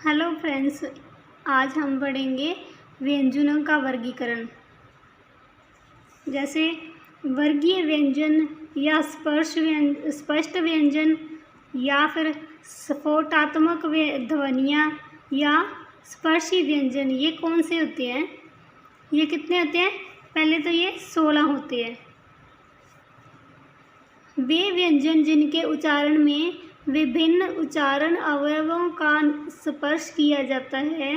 Hello friends, आज हम पढ़ेंगे व्यंजनों का वर्गीकरण। जैसे वर्गीय व्यंजन या स्पष्ट व्यंजन या फिर स्फोटात्मक ध्वनियाँ या स्पर्शी व्यंजन, ये कौन से होते हैं? ये कितने होते हैं? पहले तो ये 16 होते हैं। वे व्यंजन जिनके उच्चारण में विभिन्न उच्चारण अवयवों का स्पर्श किया जाता है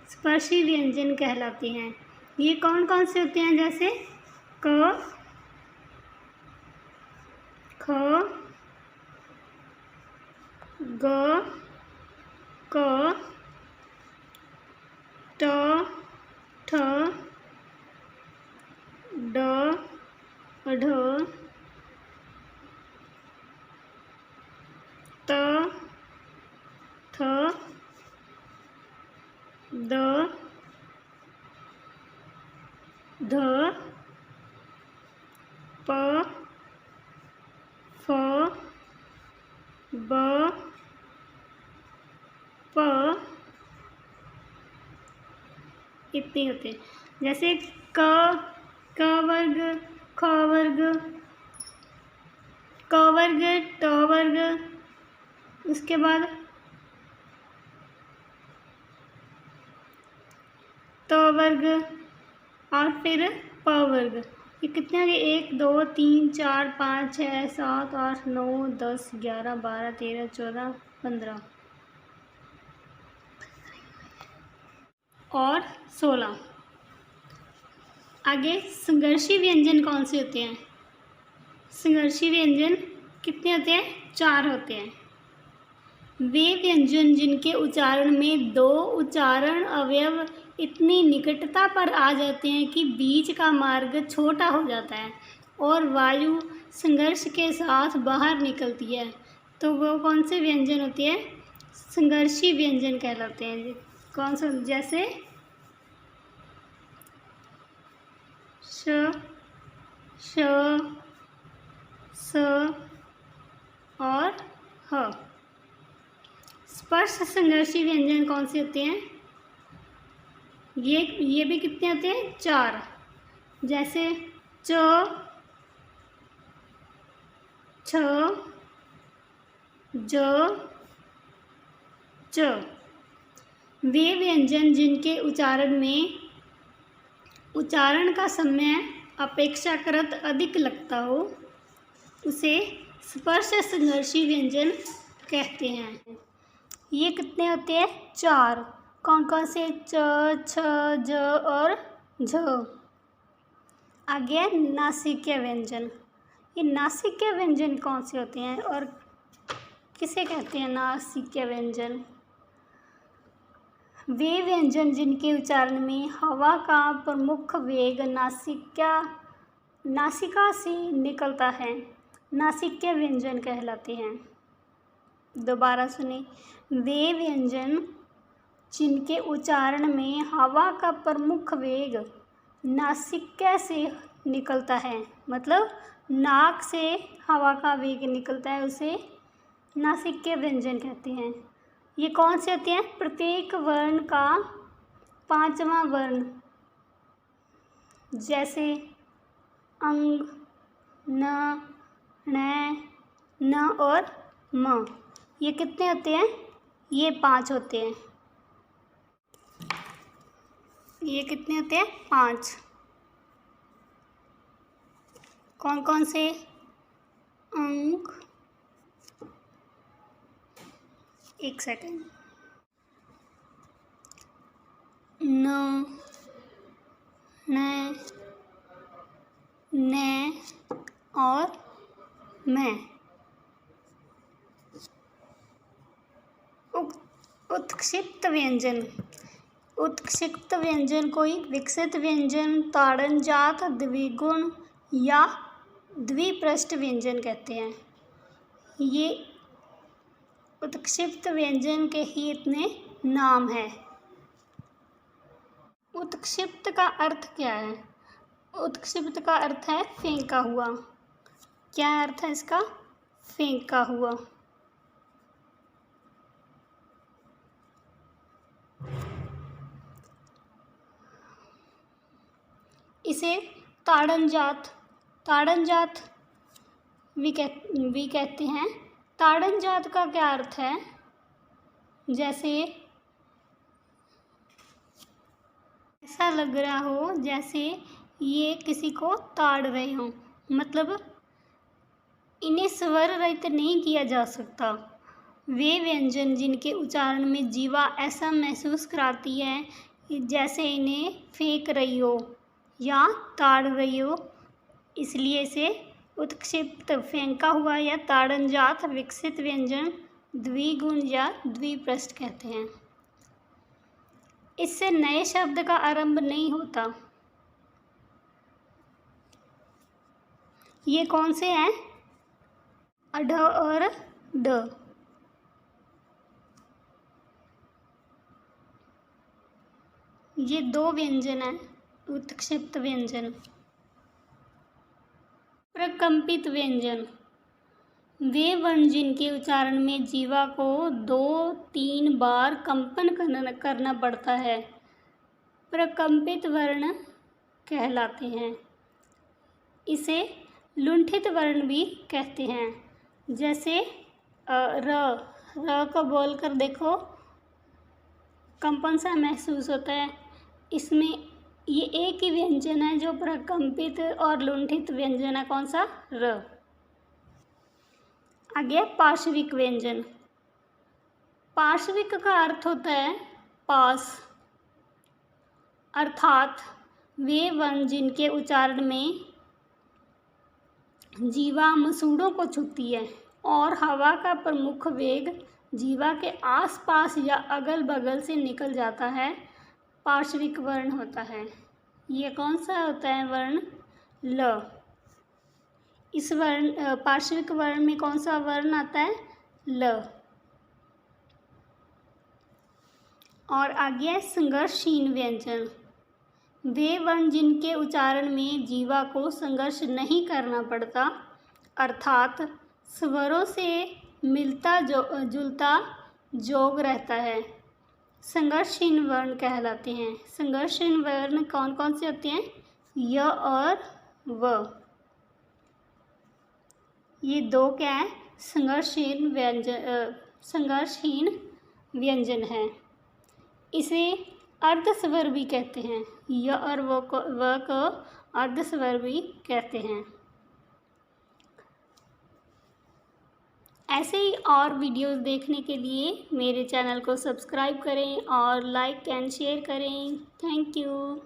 स्पर्शी व्यंजन कहलाते हैं। ये कौन कौन से होते हैं? जैसे क, ख, ग, क, ट, ठ, ड, ढ, त, थ, द, ध, प, फ, ब, प, इतने होते हैं। जैसे क वर्ग, ख वर्ग, क वर्ग, ट वर्ग, उसके बाद त वर्ग और फिर प वर्ग। ये कितने आ गए? 1 2 3 4 5 6 7 8 9 10 11 12 13 14 15 और 16। आगे संघर्षी व्यंजन कौन से होते हैं? संघर्षी व्यंजन कितने होते हैं? 4 होते हैं। वे व्यंजन जिनके उच्चारण में 2 उच्चारण अवयव इतनी निकटता पर आ जाते हैं कि बीच का मार्ग छोटा हो जाता है और वायु संघर्ष के साथ बाहर निकलती है, तो वो कौन से व्यंजन होते हैं? संघर्षी व्यंजन कहलाते हैं। कौन सा? जैसे श, श, स और ह। स्पर्श संघर्षी व्यंजन कौन से होते हैं? ये भी कितने होते हैं? 4। जैसे च, छ, ज, च। वे व्यंजन जिनके उच्चारण का समय अपेक्षाकृत अधिक लगता हो उसे स्पर्श संघर्षी व्यंजन कहते हैं। ये कितने होते हैं? 4। कौन कौन से? च, छ, ज और झ। आगे नासिकीय व्यंजन। ये नासिकीय व्यंजन कौन से होते हैं और किसे कहते हैं नासिकीय व्यंजन? वे व्यंजन जिनके उच्चारण में हवा का प्रमुख वेग नासिका से निकलता है नासिकीय व्यंजन कहलाते हैं। दोबारा सुने। वे व्यंजन जिनके उच्चारण में हवा का प्रमुख वेग नासिका से निकलता है, मतलब नाक से हवा का वेग निकलता है, उसे नासिकीय व्यंजन कहते हैं। ये कौन से होते हैं? प्रत्येक वर्ण का 5वां वर्ण। जैसे अंग, न, न और म। ये कितने होते हैं? ये 5 होते हैं। ये कितने होते हैं? 5। कौन कौन से? अंग, एक सेकेंड, न, और मैं। उत्क्षिप्त व्यंजन। उत्क्षिप्त व्यंजन कोई विकसित व्यंजन, ताड़नजात, द्विगुण या द्विपृष्ठ व्यंजन कहते हैं। ये उत्क्षिप्त व्यंजन के ही इतने नाम हैं। उत्क्षिप्त का अर्थ क्या है? उत्क्षिप्त का अर्थ है फेंका हुआ। क्या अर्थ है इसका? फेंका हुआ। इसे ताड़न जात भी कहते हैं। ताड़न जात का क्या अर्थ है? जैसे ऐसा लग रहा हो जैसे ये किसी को ताड़ रहे हों, मतलब इन्हें स्वर रहित नहीं किया जा सकता। वे व्यंजन जिनके उच्चारण में जीवा ऐसा महसूस कराती है जैसे इन्हें फेंक रही हो या ताड़ रही हो, इसलिए इसे उत्क्षिप्त, फेंका हुआ या ताड़नजात विकसित व्यंजन द्विगुण या द्विपृष्ठ कहते हैं। इससे नए शब्द का आरंभ नहीं होता। ये कौन से हैं? अढ और ड। ये दो व्यंजन हैं, उत्क्षिप्त व्यंजन। प्रकंपित व्यंजन वे वर्ण जिनके उच्चारण में जीवा को 2-3 बार कंपन करना पड़ता है, प्रकंपित वर्ण कहलाते हैं। इसे लुंठित वर्ण भी कहते हैं। जैसे र को बोलकर देखो, कंपन सा महसूस होता है। इसमें ये एक ही व्यंजन है जो प्रकंपित और लुंठित व्यंजन है। कौन सा? र। आगे पार्श्विक व्यंजन। पार्श्विक का अर्थ होता है पास, अर्थात वे वर्ण जिनके उच्चारण में जीवा मसूड़ों को छूती है और हवा का प्रमुख वेग जीवा के आसपास या अगल बगल से निकल जाता है, पार्श्विक वर्ण होता है। ये कौन सा होता है वर्ण? ल। इस वर्ण पार्श्विक वर्ण में कौन सा वर्ण आता है? ल। और आगे है संघर्षहीन व्यंजन। वे वर्ण जिनके उच्चारण में जीवा को संघर्ष नहीं करना पड़ता, अर्थात स्वरों से मिलता जुलता जोग रहता है, संघर्षहीन वर्ण कहलाते हैं। संघर्षहीन वर्ण कौन कौन से होते हैं? य और व। ये दो क्या है? संघर्षहीन व्यंजन है। इसे अर्धस्वर भी कहते हैं। य और व को अर्धस्वर भी कहते हैं। ऐसे ही और वीडियोस देखने के लिए मेरे चैनल को सब्सक्राइब करें और लाइक एंड शेयर करें। Thank you.